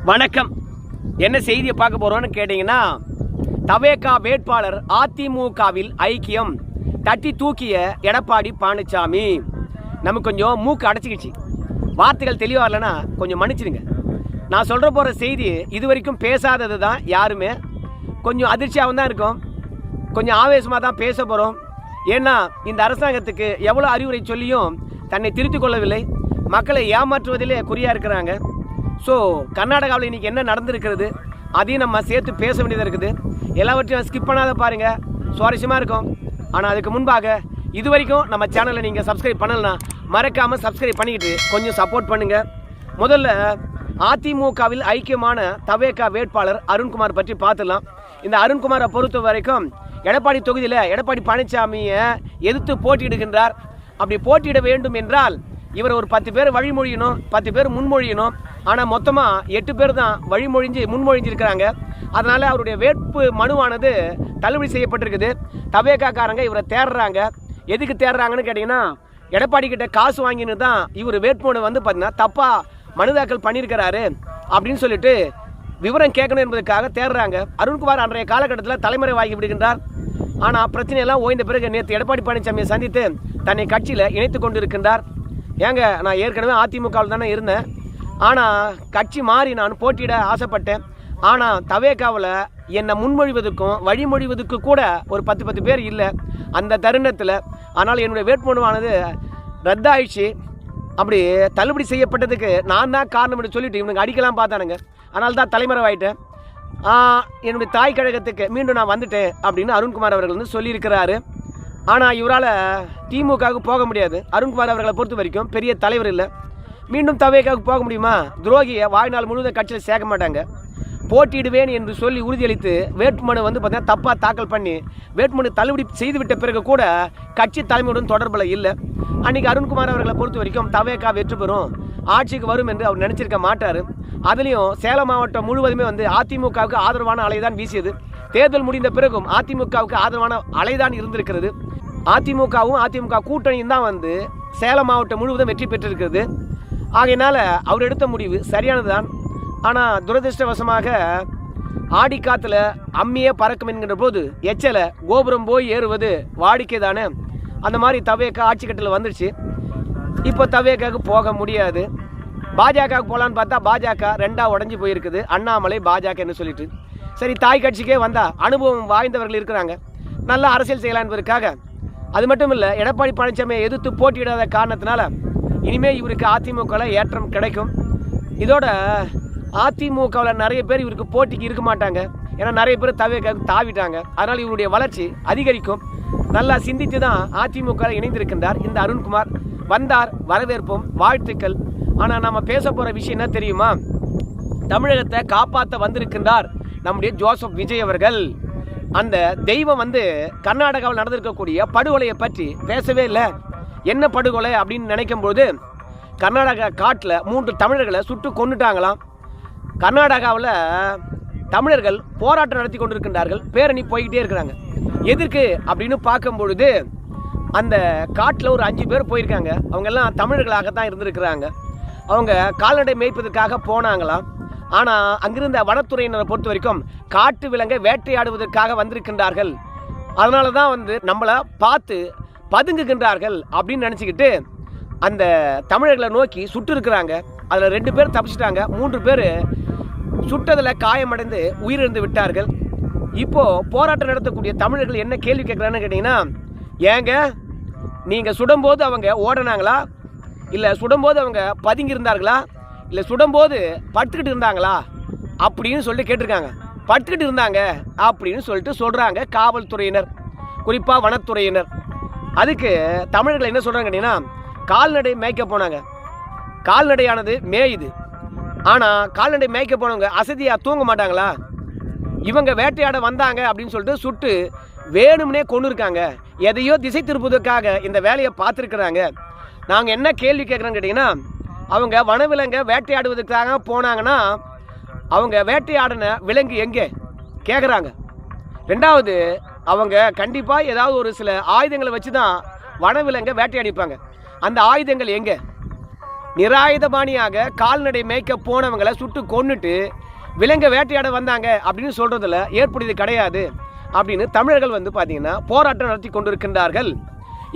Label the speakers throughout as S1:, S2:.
S1: வணக்கம். என்ன செய்தியை பார்க்க போறோம்னு கேட்டீங்கன்னா, தவேகா வேட்பாளர் அதிமுகவில் ஐக்கியம் தட்டி தூக்கிய எடப்பாடி பழனிசாமி. நமக்கு கொஞ்சம் மூக்கு அடைச்சிக்கிச்சு, வார்த்தைகள் தெளிவாக இல்லைன்னா கொஞ்சம் மன்னிச்சிடுங்க. நான் சொல்கிற போகிற செய்தி இது வரைக்கும் பேசாதது தான். யாருமே கொஞ்சம் அதிர்ச்சியாகவும் தான் இருக்கும், கொஞ்சம் ஆவேசமாக தான் பேச போகிறோம். ஏன்னா இந்த அரசாங்கத்துக்கு எவ்வளோ அறிவுரை சொல்லியும் தன்னை திருத்திக் கொள்ளவில்லை, மக்களை ஏமாற்றுவதிலே குறியாக இருக்கிறாங்க. ஸோ கர்நாடகாவில் இன்றைக்கி என்ன நடந்திருக்கிறது அதையும் நம்ம சேர்த்து பேச வேண்டியதாக இருக்குது. எல்லாவற்றையும் ஸ்கிப் பண்ணாத பாருங்கள், சுவாரஸ்யமாக இருக்கும். ஆனால் அதுக்கு முன்பாக இது வரைக்கும் நம்ம சேனலை நீங்கள் சப்ஸ்கிரைப் பண்ணலைன்னா மறக்காமல் சப்ஸ்கிரைப் பண்ணிக்கிட்டு கொஞ்சம் சப்போர்ட் பண்ணுங்கள். முதல்ல அதிமுகவில் ஐக்கியமான தவேகா வேட்பாளர் அருண்குமார் பற்றி பார்த்துடலாம். இந்த அருண்குமாரை பொறுத்த வரைக்கும் எடப்பாடி தொகுதியில் எடப்பாடி பழனிசாமியை எதிர்த்து போட்டியிடுகின்றார். அப்படி போட்டியிட வேண்டும் என்றால் இவர் ஒரு 10 பேர் வழிமொழியணும், 10 பேர் முன்மொழியணும். ஆனால் மொத்தமாக 8 பேர் தான் முன்மொழிஞ்சிருக்கிறாங்க. அதனால் அவருடைய வேட்பு மனுவானது தள்ளுபடி செய்யப்பட்டிருக்குது. தவேகாக்காரங்க இவரை தேடுறாங்க. எதுக்கு தேடுறாங்கன்னு கேட்டிங்கன்னா, எடப்பாடி கிட்ட காசு வாங்கின்னு தான் இவர் வேட்புமனு பார்த்தீங்கன்னா தப்பாக மனு தாக்கல் பண்ணியிருக்கிறாரு அப்படின்னு சொல்லிட்டு விவரம் கேட்கணும் என்பதற்காக தேடுறாங்க. அருண்குமார் அன்றைய காலகட்டத்தில் தலைமறைவாகி விடுகின்றார். ஆனால் பிரச்சனையெல்லாம் ஓய்ந்த பிறகு நேற்று எடப்பாடி பழனிசாமியை சந்தித்து தன்னை கட்சியில் இணைத்து கொண்டு இருக்கின்றார். ஏங்க, நான் ஏற்கனவே அதிமுகவில் தானே இருந்தேன், ஆனால் கட்சி மாறி நான் போட்டியிட ஆசைப்பட்டேன். ஆனால் தவேகாவில் என்னை முன்மொழிவதற்கும் வழிமொழிவதற்கு கூட ஒரு 10 பேர் இல்லை அந்த தருணத்தில். ஆனால் என்னுடைய வேட்புமனுவானது ரத்தாயிடுச்சு. அப்படி தள்ளுபடி செய்யப்பட்டதுக்கு நான் தான் காரணம் என்று சொல்லிட்டு இவனுக்கு அடிக்கலாம் பார்த்தானுங்க. அதனால தான் தலைமறைவாயிட்டேன். என்னுடைய தாய் கழகத்துக்கு மீண்டும் நான் வந்துட்டேன் அப்படின்னு அருண்குமார் அவர்கள் சொல்லியிருக்கிறாரு. ஆனால் இவரால் திமுகவுக்கு போக முடியாது. அருண்குமார் அவர்களை பொறுத்த வரைக்கும் பெரிய தலைவர் இல்லை. மீண்டும் தவேகாவுக்கு போக முடியுமா? துரோகியை வாழ்நாள் முழுவதும் கட்சியில் சேர்க்க மாட்டாங்க. போட்டியிடுவேன் என்று சொல்லி உறுதியளித்து வேட்புமனு பார்த்தீங்கன்னா தப்பாக தாக்கல் பண்ணி வேட்புமனு தள்ளுபடி செய்துவிட்ட பிறகு கூட கட்சி தலைமையுடன் தொடர்பில் இல்லை. அன்றைக்கி அருண்குமார் அவர்களை பொறுத்த வரைக்கும் தவேகா வெற்றி பெறும், ஆட்சிக்கு வரும் என்று அவர் நினச்சிருக்க மாட்டார். அதுலேயும் சேலம் மாவட்டம் முழுவதுமே அதிமுகவுக்கு ஆதரவான அலை தான் வீசியது. தேர்தல் முடிந்த பிறகும் அதிமுகவுக்கு ஆதரவான அலை தான் இருந்திருக்கிறது. அதிமுகவும் அதிமுக கூட்டணியும் தான் சேலம் மாவட்டம் முழுவதும் வெற்றி பெற்றிருக்கிறது. ஆகையினால் அவர் எடுத்த முடிவு சரியானது தான். ஆனால் துரதிருஷ்டவசமாக ஆடி காற்றுல அம்மியே பறக்கும் என்கின்ற போது எச்சலை கோபுரம் போய் ஏறுவது வாடிக்கை தானே. அந்த மாதிரி தவேகா ஆட்சி கட்டில் வந்துடுச்சு. இப்போ தவேகாவுக்கு போக முடியாது. பாஜகவுக்கு போகலான்னு பார்த்தா பாஜக 2ஆக உடஞ்சி போயிருக்குது. அண்ணாமலை பாஜகன்னு சொல்லிட்டு சரி, தாய் கட்சிக்கே வந்தால் அனுபவம் வாய்ந்தவர்கள் இருக்கிறாங்க, நல்லா அரசியல் செய்யலாம் என்பதற்காக. அது மட்டும் இல்லை, எடப்பாடி பழனிசாமியை எதிர்த்து போட்டியிடாத காரணத்தினால இனிமேல் இவருக்கு அதிமுகவில் ஏற்றம் கிடைக்கும். இதோட அதிமுகவில் நிறைய பேர் இவருக்கு போட்டிக்கு இருக்க மாட்டாங்க. ஏன்னா நிறைய பேர் தவேகாவுக்கு தாவிட்டாங்க. அதனால் இவருடைய வளர்ச்சி அதிகரிக்கும். நல்லா சிந்தித்து தான் அதிமுகவில் இணைந்திருக்கின்றார் இந்த அருண்குமார். வந்தார், வரவேற்போம், வாழ்த்துக்கள். ஆனால் நம்ம பேச போகிற விஷயம் என்ன தெரியுமா? தமிழகத்தை காப்பாற்ற வந்திருக்கின்றார் நம்முடைய ஜோசப் விஜய் அவர்கள். அந்த தெய்வம் கர்நாடகாவில் நடந்திருக்கக்கூடிய படுகொலையை பற்றி பேசவே இல்லை. என்ன படுகொலை அப்படின்னு நினைக்கும்போது, கர்நாடகா காட்டில் 3 தமிழர்களை சுட்டு கொண்டுட்டாங்களாம். கர்நாடகாவில் தமிழர்கள் போராட்டம் நடத்தி கொண்டிருக்கின்றார்கள், பேரணி போய்கிட்டே இருக்கிறாங்க. எதற்கு அப்படின்னு பார்க்கும்பொழுது, அந்த காட்டில் ஒரு 5 பேர் போயிருக்காங்க. அவங்கெல்லாம் தமிழர்களாகத்தான் இருந்திருக்கிறாங்க. அவங்க கால்நடை மேய்ப்பதற்காக போனாங்களாம். ஆனால் அங்கிருந்த வனத்துறையினரை பொறுத்த வரைக்கும் காட்டு விலங்கை வேட்டையாடுவதற்காக வந்திருக்கின்றார்கள். அதனால தான் நம்மளை பார்த்து பதுங்குகின்றார்கள் அப்படின்னு நினச்சிக்கிட்டு அந்த தமிழர்களை நோக்கி சுட்டு இருக்கிறாங்க. அதில் 2 பேர் தப்பிச்சிட்டாங்க, 3 பேர் சுட்டதில் காயமடைந்து உயிரிழந்து விட்டார்கள். இப்போது போராட்டம் நடத்தக்கூடிய தமிழர்கள் என்ன கேள்வி கேட்குறான்னு கேட்டிங்கன்னா, ஏங்க நீங்கள் சுடும்போது அவங்க ஓடினாங்களா, இல்லை சுடும்போது அவங்க பதுங்கியிருந்தார்களா, இல்லை சுடும்போது படுத்துக்கிட்டு இருந்தாங்களா அப்படின்னு சொல்லிட்டு கேட்டிருக்காங்க. படுத்துக்கிட்டு இருந்தாங்க அப்படின்னு சொல்கிறாங்க காவல்துறையினர், குறிப்பாக வனத்துறையினர். அதுக்கு தமிழர்கள் என்ன சொல்கிறாங்க கேட்டிங்கன்னா, கால்நடை மேய்க்க போனாங்க, கால்நடையானது மேயுது. ஆனால் கால்நடை மேய்க்க போனவங்க அசதியாக தூங்க மாட்டாங்களா, இவங்க வேட்டையாட வந்தாங்க அப்படின்னு சொல்லிட்டு சுட்டு வேணும்னே கொண்டு இருக்காங்க. எதையோ திசை திருப்புவதற்காக இந்த வேலையை பார்த்துருக்குறாங்க. நாங்கள் என்ன கேள்வி கேட்குறோன்னு கேட்டிங்கன்னா, அவங்க வனவிலங்கை வேட்டையாடுவதற்காக போனாங்கன்னா அவங்க வேட்டையாடின விலங்கு எங்கே கேட்குறாங்க. 2வது, அவங்க கண்டிப்பாக ஏதாவது ஒரு சில ஆயுதங்களை வச்சு தான் வனவிலங்கை வேட்டையாடிப்பாங்க. அந்த ஆயுதங்கள் எங்கே? நிராயுதபாணியாக கால்நடை மேய்க்க போனவங்களை சுட்டு கொன்னுட்டு விலங்க வேட்டையாட வந்தாங்க அப்படின்னு சொல்றதுல ஏற்புடையது கிடையாது அப்படின்னு தமிழர்கள் வந்து பார்த்தீங்கன்னா போராட்டம் நடத்தி கொண்டிருக்கின்றார்கள்.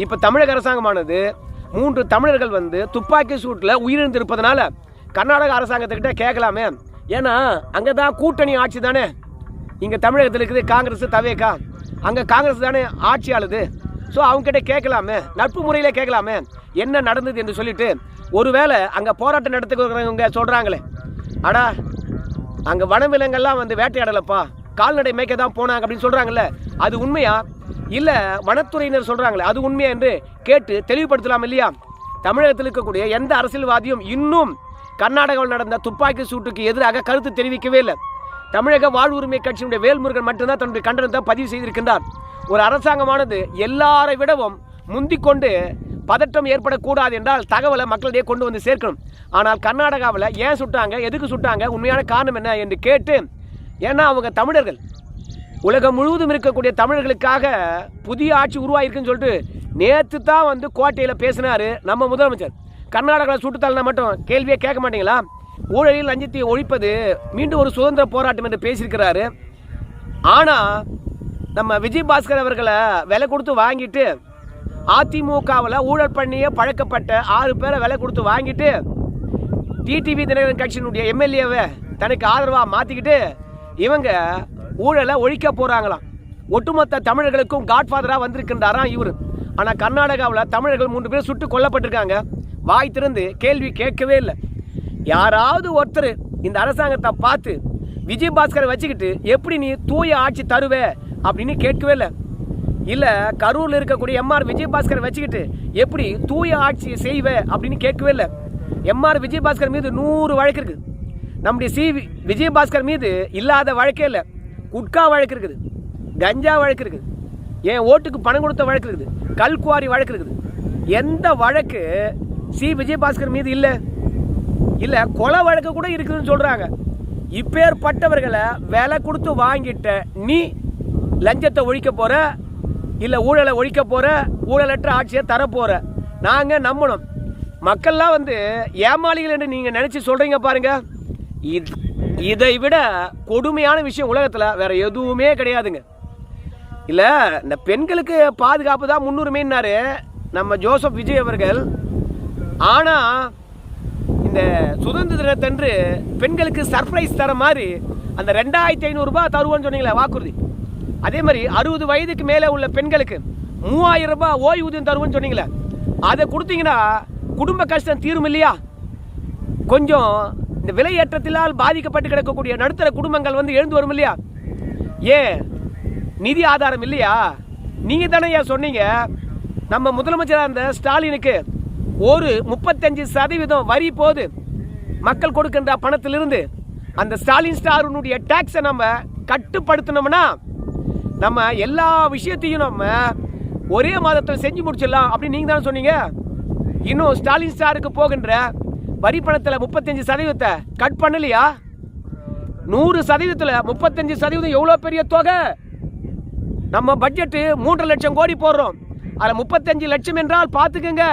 S1: இப்போ தமிழக அரசாங்கமானது 3 தமிழர்கள் வந்து துப்பாக்கி சூட்டில் உயிரிழந்திருப்பதனால கர்நாடக அரசாங்கத்துக்கிட்ட கேட்கலாமே. ஏன்னா அங்கே தான் கூட்டணி ஆட்சி தானே. இங்கே தமிழகத்தில் இருக்குது காங்கிரஸ் தவேகா, அங்கே காங்கிரஸ் தானே ஆட்சி ஆளுது. ஸோ அவங்ககிட்ட கேட்கலாமே, நட்பு முறையில் கேட்கலாமே என்ன நடந்தது என்று சொல்லிட்டு. ஒருவேளை அங்கே போராட்டம் நடத்துக்கிறவங்க சொல்கிறாங்களே, அடா அங்கே வனவிலங்கெல்லாம் வந்து வேட்டையாடலப்பா, கால்நடை மேய்க்க தான் போனாங்க அப்படின்னு சொல்கிறாங்கல்ல, அது உண்மையா இல்லை வனத்துறையினர் சொல்கிறாங்களே அது உண்மையா என்று கேட்டு தெளிவுபடுத்தலாம் இல்லையா? தமிழகத்தில் இருக்கக்கூடிய எந்த அரசியல்வாதியும் இன்னும் கர்நாடகாவில் நடந்த துப்பாக்கி சூட்டுக்கு எதிராக கருத்து தெரிவிக்கவே இல்லை. தமிழக வாழ்வுரிமை கட்சியினுடைய வேல்முருகன் மட்டும்தான் தன்னுடைய கண்டனத்தை பதிவு செய்திருக்கின்றார். ஒரு அரசாங்கமானது எல்லாரை விடவும் முந்திக்கொண்டு பதட்டம் ஏற்படக்கூடாது என்றால் தகவலை மக்களிடையே கொண்டு வந்து சேர்க்கணும். ஆனால் கர்நாடகாவில் ஏன் சுட்டாங்க, எதுக்கு சுட்டாங்க, உண்மையான காரணம் என்ன என்று கேட்டு, ஏன்னா அவங்க தமிழர்கள், உலகம் முழுவதும் இருக்கக்கூடிய தமிழர்களுக்காக புதிய ஆட்சி உருவாயிருக்குன்னு சொல்லிட்டு நேற்று தான் வந்து கோட்டையில் பேசினார் நம்ம முதலமைச்சர். கர்நாடகாவில் சுட்டுத்தாள்னா மட்டும் கேள்வியே கேட்க மாட்டீங்களா? ஊழலில் லஞ்சத்தை ஒழிப்பது மீண்டும் ஒரு சுதந்திர போராட்டம் என்று பேசியிருக்கிறாரு. ஆனால் நம்ம விஜயபாஸ்கர் அவர்களை விலை கொடுத்து வாங்கிட்டு அதிமுகவில் ஊழல் பண்ணிய பழக்கப்பட்ட 6 பேரை விலை கொடுத்து வாங்கிட்டு டிடிவி தினகரன் கட்சியினுடைய எம்எல்ஏவை தனக்கு ஆதரவாக மாற்றிக்கிட்டு இவங்க ஊழலை ஒழிக்க போகிறாங்களாம். ஒட்டுமொத்த தமிழர்களுக்கும் காட்ஃபாதராக வந்திருக்கின்றாராம் இவர். ஆனால் கர்நாடகாவில் தமிழர்கள் 3 பேர் சுட்டு கொல்லப்பட்டிருக்காங்க. வாய் திறந்து கேள்வி கேட்கவே இல்லை. யாராவது ஒருத்தர் இந்த அரசாங்கத்தை பார்த்து விஜயபாஸ்கரை வச்சுக்கிட்டு எப்படி நீ தூய ஆட்சி தருவே அப்படின்னு கேட்கவே இல்லை. இல்லை கரூரில் இருக்கக்கூடிய எம்ஆர் விஜயபாஸ்கரை வச்சுக்கிட்டு எப்படி தூய ஆட்சி செய்வே அப்படின்னு கேட்கவே இல்லை. எம்ஆர் விஜயபாஸ்கர் மீது 100 வழக்கு இருக்குது. நம்முடைய விஜயபாஸ்கர் மீது இல்லாத வழக்கே இல்லை. குட்கா வழக்கு இருக்குது, கஞ்சா வழக்கு இருக்குது, என் ஓட்டுக்கு பணம் கொடுத்த வழக்கு இருக்குது, கல்குவாரி வழக்கு இருக்குது. எந்த வழக்கு விஜயபாஸ்கர் மீது இல்லை? இல்லை கொலை வழக்கு கூட இருக்குதுன்னு சொல்கிறாங்க. இப்பேற்பட்டவர்களை விலை கொடுத்து வாங்கிட்ட நீ லஞ்சத்தை ஒழிக்க போகிற, இல்லை ஊழலை ஒழிக்க போகிற, ஊழலற்ற ஆட்சியை தரப்போகிற. நாங்கள் நம்பணும். மக்கள்லாம் வந்து ஏமாளிகள் என்று நீங்கள் நினச்சி சொல்கிறீங்க பாருங்க. இதை விட கொடுமையான விஷயம் உலகத்தில் வேற எதுவுமே கிடையாதுங்க. இல்லை இந்த பெண்களுக்கு பாதுகாப்பு தான் முன்னுரிமைன்னாரு நம்ம ஜோசப் விஜய் அவர்கள். ஆனால் இந்த சுதந்திர தினத்தன்று பெண்களுக்கு சர்ப்ரைஸ் தர மாதிரி அந்த 2500 ரூபாய் தருவோன்னு சொன்னீங்களே வாக்குறுதி, அதே மாதிரி 60 வயதுக்கு மேலே உள்ள பெண்களுக்கு 3000 ரூபாய் ஓய்வூதியம் தருவோன்னு சொன்னீங்களே, அதை கொடுத்தீங்கன்னா குடும்ப கஷ்டம் தீரும் இல்லையா? கொஞ்சம் இந்த விலையேற்றத்தினால் பாதிக்கப்பட்டு கிடக்கக்கூடிய நடுத்தர குடும்பங்கள் வந்து எழுந்து வரும் இல்லையா? ஏன் நிதி ஆதாரம் இல்லையா? நீங்கள் தானே ஏன் சொன்னீங்க நம்ம முதலமைச்சராக இருந்த ஸ்டாலினுக்கு ஒரு 35% வரி போது மக்கள் கொடுக்கின்ற பணத்திலிருந்து அந்த ஸ்டாலின் ஸ்டாருடைய டாக்ஸை நம்ம கட்டுப்படுத்தினோம்னா நம்ம எல்லா விஷயத்தையும் நம்ம ஒரே மாதத்தில் செஞ்சு முடிச்சிடலாம் அப்படின்னு நீங்கள் தானே சொன்னீங்க. இன்னும் ஸ்டாலின் ஸ்டாருக்கு போகின்ற வரி பணத்தில் 35% கட் பண்ணலையா? 100%, 35% எவ்வளோ பெரிய தொகை? நம்ம பட்ஜெட்டு 3 லட்சம் கோடி போடுறோம். அதில் 35 லட்சம் என்றால் பார்த்துக்குங்க,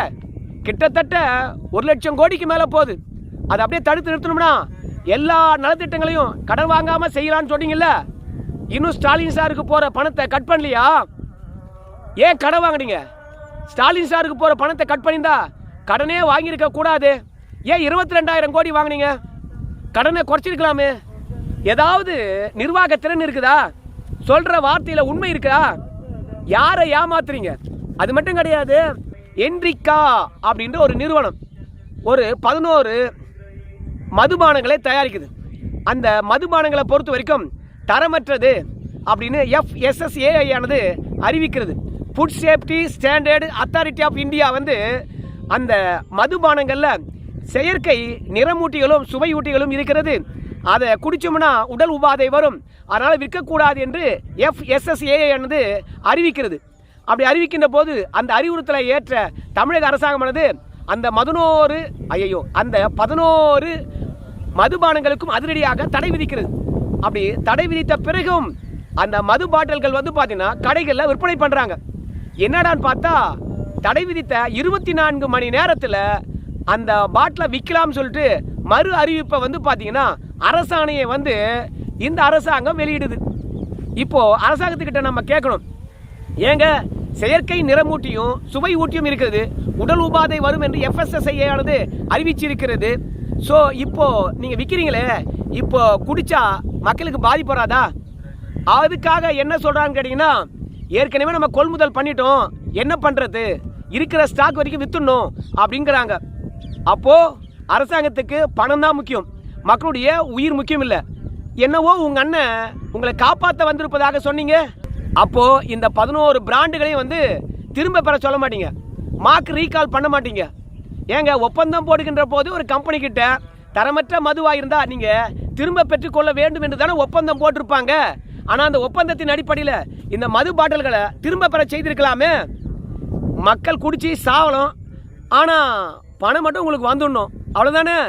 S1: கிட்டத்தட்ட 1 லட்சம் கோடிக்கு மேலே போகுது. அதை அப்படியே தடுத்து நிறுத்தணும்னா எல்லா நலத்திட்டங்களையும் கடன் வாங்காமல் செய்யலான்னு சொன்னீங்கல்ல. இன்னும் ஸ்டாலின் சாருக்கு போகிற பணத்தை கட் பண்ணலையா? ஏன் கடன் வாங்கினீங்க? ஸ்டாலின் சாருக்கு போகிற பணத்தை கட் பண்ணியிருந்தா கடனே வாங்கியிருக்க கூடாது. ஏன் 22,000 கோடி வாங்கினீங்க? கடனை குறைச்சிருக்கலாமே. ஏதாவது நிர்வாக திறன் இருக்குதா? சொல்கிற வார்த்தையில் உண்மை இருக்கா? யாரை ஏமாத்துறீங்க? அது மட்டும் கிடையாது. என்ரிக்கா அப்படின்ற ஒரு நிறுவனம் ஒரு 11 மதுபானங்களை தயாரிக்குது. அந்த மதுபானங்களை பொறுத்த வரைக்கும் தரமற்றது அப்படின்னு FSSAI ஆனது அறிவிக்கிறது. Food Safety Standard Authority of India வந்து அந்த மதுபானங்களில் செயற்கை நிறமூட்டிகளும் சுவையூட்டிகளும் இருக்கிறது. அதை குடிச்சோம்னா உடல் உபாதை வரும், அதனால் விற்கக்கூடாது என்று FSSAI ஆனது அறிவிக்கிறது. அப்படி அறிவிக்கின்ற போது அந்த அறிவுறுத்தலை ஏற்ற தமிழக அரசாங்கமானது அந்த 11 மதுபானங்களுக்கும் அதிரடியாக தடை விதிக்கிறது. அப்படி தடை விதித்த பிறகும் அந்த மது பாட்டில்கள் வந்து பார்த்தீங்கன்னா கடைகளில் விற்பனை பண்ணுறாங்க. என்னடான்னு பார்த்தா தடை விதித்த 24 மணி நேரத்தில் அந்த பாட்டிலை விற்கலாம்னு சொல்லிட்டு மறு அறிவிப்பை வந்து பார்த்தீங்கன்னா அரசாணையை வந்து இந்த அரசாங்கம் வெளியிடுது. இப்போ அரசாங்கத்துக்கிட்ட நம்ம கேட்கணும், ஏங்க செயற்கை நிறமூட்டியும் சுவை ஊட்டியும் இருக்கிறது, உடல் உபாதை வரும் என்று FSSAI ஆனது அறிவிச்சிருக்கிறது. ஸோ இப்போ நீங்கள் விற்கிறீங்களே, இப்போ குடிச்சா மக்களுக்கு பாதிப்பு வராதா? அதுக்காக என்ன சொல்கிறான்னு கேட்டிங்கன்னா, ஏற்கனவே நம்ம கொள்முதல் பண்ணிட்டோம், என்ன பண்ணுறது, இருக்கிற ஸ்டாக் வரைக்கும் விற்றுணும் அப்படிங்கிறாங்க. அப்போது அரசாங்கத்துக்கு பணம் தான் முக்கியம், மக்களுடைய உயிர் முக்கியம் இல்லை. என்னவோ உங்கள் அண்ணன் உங்களை காப்பாற்ற வந்திருப்பதாக சொன்னீங்க. அப்போது இந்த 11 பிராண்டுகளையும் வந்து திரும்ப பெற சொல்ல மாட்டீங்க, மார்க் ரீகால் பண்ண மாட்டீங்க. ஏங்க ஒப்பந்தம் போடுகின்ற போது ஒரு கம்பெனி கிட்ட தரமற்ற மதுவாக இருந்தால் நீங்கள் திரும்ப பெற்றுக்கொள்ள வேண்டும் என்று தானே ஒப்பந்தம் போட்டிருப்பாங்க. ஆனால் அந்த ஒப்பந்தத்தின் அடிப்படையில் இந்த மது பாட்டில்களை திரும்ப பெற செய்திருக்கலாமே. மக்கள் குடிச்சு சாவலாம், ஆனால் பணம் மட்டும் உங்களுக்கு வந்துடணும், அவ்வளோதானே.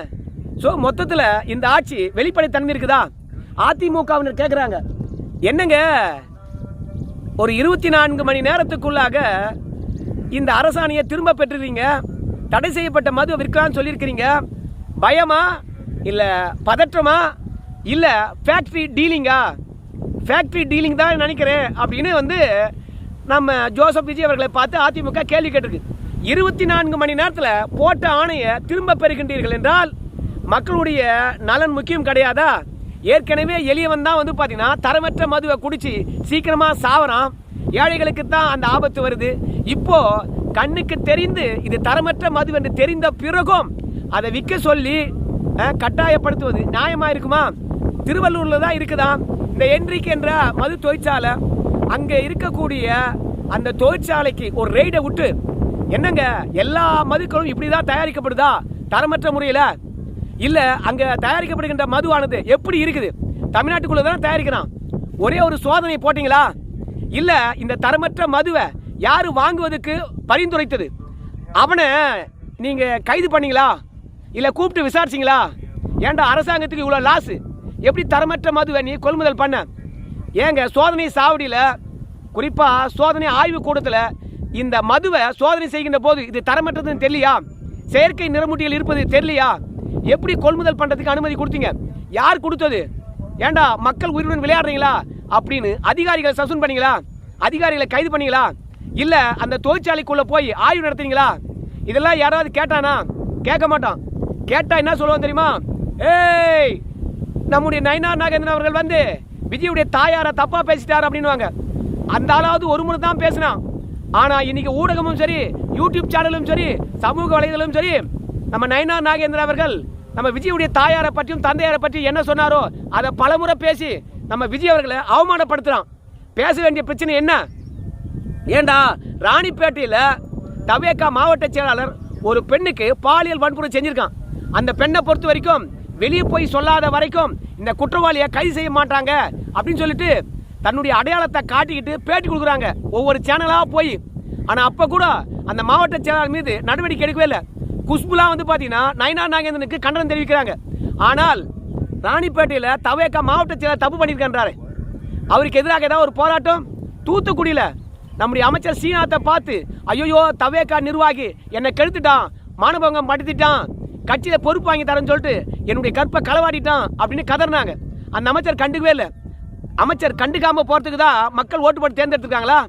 S1: ஸோ மொத்தத்தில் இந்த ஆட்சி வெளிப்படைத்தன்மை இருக்குதா? அதிமுகவினர் கேட்குறாங்க, என்னங்க ஒரு 24 மணி நேரத்துக்குள்ளாக இந்த அரசாணையை திரும்ப பெற்றுறீங்க, தடை செய்யப்பட்ட மது விற்கலான்னு சொல்லியிருக்கிறீங்க, பயமா இல்லை பதற்றமா இல்லை ஃபேக்ட்ரி டீலிங்கா? ஃபேக்ட்ரி டீலிங் தான் நினைக்கிறேன் அப்படின்னு வந்து நம்ம ஜோசப் விஜய் அவர்களை பார்த்து அதிமுக கேள்வி கேட்டிருக்கு. 24 மணி நேரத்தில் போட்ட ஆணையை திரும்ப பெறுகின்றீர்கள் என்றால் மக்களுடைய நலன் முக்கியம் கிடையாதா? ஏற்கனவே எளியவன் தான் வந்து பார்த்தீங்கன்னா தரமற்ற மதுவை குடிச்சு சீக்கிரமாக சாவறான், ஏழைகளுக்கு தான் அந்த ஆபத்து வருது. இப்போ கண்ணுக்கு தெரிந்து இது தரமற்ற மது என்று தெரிந்த பிறகும் அதை விற்க சொல்லி கட்டாயப்படுத்துவது நியாயமாக இருக்குமா? திருவள்ளூரில் தான் இருக்குதான் இந்த என்ரிக் என்ற மது தொழிற்சாலை. அங்கே இருக்கக்கூடிய அந்த தொழிற்சாலைக்கு ஒரு ரெய்டை விட்டு, என்னங்க எல்லா மதுக்களும் இப்படி தான் தயாரிக்கப்படுதா தரமற்ற முறையில்? இல்லை அங்கே தயாரிக்கப்படுகின்ற மதுவானது எப்படி இருக்குது, தமிழ்நாட்டுக்குள்ளே தான் தயாரிக்கிறான், ஒரே ஒரு சோதனை போட்டிங்களா? இல்லை இந்த தரமற்ற மதுவை யார் வாங்குவதற்கு பரிந்துரைத்தது அவனை நீங்கள் கைது பண்ணீங்களா? இல்லை கூப்பிட்டு விசாரிச்சிங்களா? ஏன்டா அரசாங்கத்துக்கு இவ்வளோ லாஸு, எப்படி தரமற்ற மதுவை நீ கொள்முதல் பண்ண? ஏங்க சோதனை சாவடியில், குறிப்பாக சோதனை ஆய்வு கூடத்தில் இந்த மதுவை சோதனை செய்கின்ற போது இது தரமற்றதுன்னு தெரியலையா? செயற்கை நிறமூட்டிகள் இருப்பது தெரியலையா? எப்படி கொள்முதல் பண்ணுறதுக்கு அனுமதி கொடுத்தீங்க? யார் கொடுத்தது? ஏண்டா மக்கள் உயிருடன் விளையாடுறீங்களா அப்படின்னு அதிகாரிகளை சஸ்பெண்ட் பண்ணீங்களா? அதிகாரிகளை கைது பண்ணீங்களா? இல்லை அந்த தொழிற்சாலைக்குள்ளே போய் ஆய்வு நடத்துறீங்களா? இதெல்லாம் யாராவது கேட்டானா? கேட்க மாட்டான். கேட்டால் என்ன சொல்லுவான் தெரியுமா? ஏய் நம்முடைய நயினார் நாகேந்திரன் அவர்கள் வந்து விஜயுடைய தாயாரை தப்பாக பேசிட்டார் அப்படின்வாங்க. அந்த ஆளாவது ஒரு முறை தான் பேசினான். ஆனால் இன்னைக்கு ஊடகமும் சரி, யூடியூப் சேனலும் சரி, சமூக வலைதளமும் சரி, நம்ம நயினார் நாகேந்திரன் அவர்கள் நம்ம விஜயுடைய தாயாரை பற்றியும் தந்தையாரை பற்றி என்ன சொன்னாரோ அதை பலமுறை பேசி நம்ம விஜய் அவர்களை அவமானப்படுத்துகிறான். பேச வேண்டிய பிரச்சனை என்ன? ஏண்டா ராணிப்பேட்டையில் தவேகா மாவட்ட செயலாளர் ஒரு பெண்ணுக்கு பாலியல் வன்முறை செஞ்சிருக்கான். அந்த பெண்ணை பொறுத்த வரைக்கும் வெளியே போய் சொல்லாத வரைக்கும் இந்த குற்றவாளியை கைது செய்ய மாட்டாங்க அப்படின்னு சொல்லிட்டு தன்னுடைய அடையாளத்தை காட்டிக்கிட்டு பேட்டி கொடுக்குறாங்க ஒவ்வொரு சேனலாக போய். ஆனால் அப்போ கூட அந்த மாவட்ட செயலாளர் மீது நடவடிக்கை எடுக்கவே இல்லை. குஷ்புலாம் வந்து பார்த்தீங்கன்னா நயினார் நாகேந்திரனுக்கு கண்டனம் தெரிவிக்கிறாங்க. ஆனால் ராணிப்பேட்டையில் தவேகா மாவட்ட செயலாளர் தப்பு பண்ணியிருக்கின்றாரு. அவருக்கு எதிராக ஏதாவது ஒரு போராட்டம்? தூத்துக்குடியில் நம்முடைய அமைச்சர் சீனாத்தை பார்த்து, ஐயோ தவேகா நிர்வாகி என்னை கெடுத்துட்டான், மானபங்கம் படுத்திட்டான், கட்சியில் பொறுப்பு வாங்கி தரேன்னு சொல்லிட்டு என்னுடைய கற்பை களவாடிட்டான் அப்படின்னு கதறினாங்க. அந்த அமைச்சர் கண்டுக்கவே இல்லை. அமைச்சர் கண்டுக்காமல் போகிறதுக்கு தான் மக்கள் ஓட்டு போட்டு தேர்ந்தெடுத்துருக்காங்களா?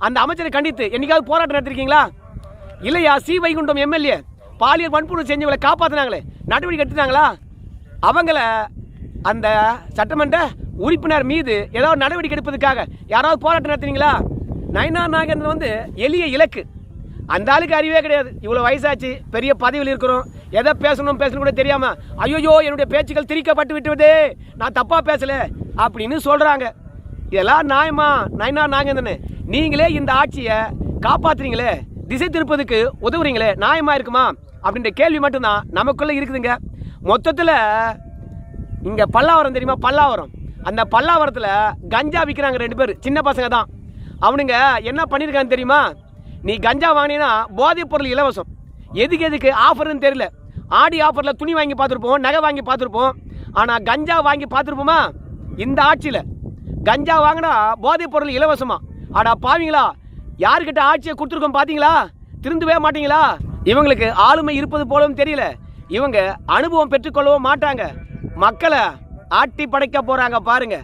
S1: அந்த அமைச்சரை கண்டித்து என்னைக்காவது போராட்டம் நடத்திருக்கீங்களா? இல்லையா? சி வைகுண்டம் எம்எல்ஏ பாலியல் வன்முறை செஞ்சவங்களை காப்பாற்றினாங்களே, நடவடிக்கை எடுத்துட்டாங்களா? அவங்கள அந்த சட்டமன்ற உறுப்பினர் மீது ஏதாவது நடவடிக்கை எடுப்பதற்காக யாராவது போராட்டம் நடத்துனீங்களா? நயினார் நாகேந்திரன் வந்து எளிய இலக்கு. அந்த ஆளுக்கு அறிவே கிடையாது. இவ்வளோ வயசாச்சு, பெரிய பதவியில் இருக்கிறோம், எதை பேசணும் கூட தெரியாம ஐயோ என்னுடைய பேச்சுக்கள் திரிக்கப்பட்டு விட்டுவிடு, நான் தப்பா பேசல அப்படின்னு சொல்றாங்க. இதெல்லாம் நியாயமா? நயினார் நாகேந்திரன் நீங்களே இந்த ஆட்சியை காப்பாத்துறீங்களே, திசை திருப்பதுக்கு உதவுறீங்களே, நியாயமா இருக்குமா அப்படின்ற கேள்வி மட்டும்தான் நமக்குள்ள இருக்குதுங்க. மொத்தத்தில் இங்க பல்லாவரம் தெரியுமா? பல்லாவரம், அந்த பல்லாவரத்தில் கஞ்சா விற்கிறாங்க 2 பேர், சின்ன பசங்க தான். அவனுங்க என்ன பண்ணியிருக்கான்னு தெரியுமா? நீ கஞ்சா வாங்கினீங்கன்னா போதைப் பொருள் இலவசம். எதுக்கு ஆஃபர்னு தெரியல. ஆடி ஆஃபரில் துணி வாங்கி பார்த்துருப்போம், நகை வாங்கி பார்த்துருப்போம். ஆனால் கஞ்சா வாங்கி பார்த்துருப்போமா? இந்த ஆட்சியில் கஞ்சா வாங்கினா போதைப் பொருள் இலவசமா? ஆடா பாவீங்களா, யாருக்கிட்ட ஆட்சியை கொடுத்துருக்கோம் பார்த்தீங்களா? திருந்தவே மாட்டீங்களா? இவங்களுக்கு ஆளுமை இருப்பது போலவும் தெரியல. இவங்க அனுபவம் பெற்றுக்கொள்ளவும் மாட்டாங்க. மக்களை ஆட்டி படைக்க போகிறாங்க பாருங்க.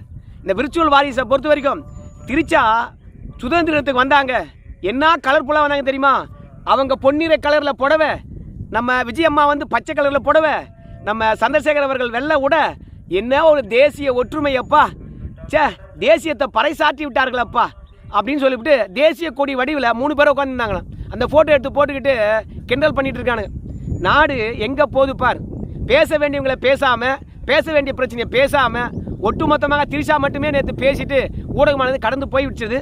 S1: இந்த விர்ச்சுவல் வாரிசை பொறுத்த வரைக்கும் திருச்சா சுதந்திரத்துக்கு வந்தாங்க. என்ன கலர்ஃபுல்லாக வந்தாங்க தெரியுமா? அவங்க பொன்னிற கலரில் புடவை, நம்ம விஜயம்மா வந்து பச்சை கலரில் புடவை, நம்ம சந்திரசேகர் அவர்கள் வெள்ளை உட. என்ன ஒரு தேசிய ஒற்றுமை அப்பா! சே, தேசியத்தை பறைசாற்றி விட்டார்களப்பா அப்படின்னு சொல்லிவிட்டு தேசிய கொடி வடிவில் 3 பேர் உட்காந்துருந்தாங்களாம். அந்த ஃபோட்டோ எடுத்து போட்டுக்கிட்டு கிண்டல் பண்ணிட்டு இருக்கானுங்க. நாடு எங்கே போகுது பார். பேச வேண்டியவங்களை பேசாமல், பேச வேண்டிய பிரச்சனையை பேசாமல், ஒட்டுமொத்தமாக திரிஷா மட்டுமே நேற்று பேசிட்டு ஊடகமானது கடந்து போய் விட்டது.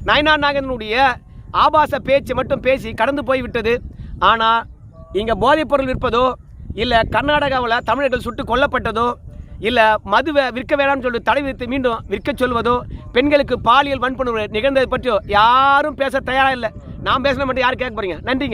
S1: நயனார் நாகேந்திரனுடைய ஆபாச பேச்சு மட்டும் பேசி கடந்து போய் விட்டது. ஆனால் இங்கே போதைப்பொருள் விற்பதோ, இல்லை கர்நாடகாவில் தமிழர்கள் சுட்டு கொல்லப்பட்டதோ, இல்லை மதுவை விற்க வேணாம்னு சொல்லி தடை விதித்து மீண்டும் விற்க சொல்வதோ, பெண்களுக்கு பாலியல் வன்புணர்வு நிகழ்ந்ததை பற்றியோ யாரும் பேச தயாராக இல்லை. நான் பேசின மட்டும் யார் கேட்க போறீங்க? நன்றிங்க.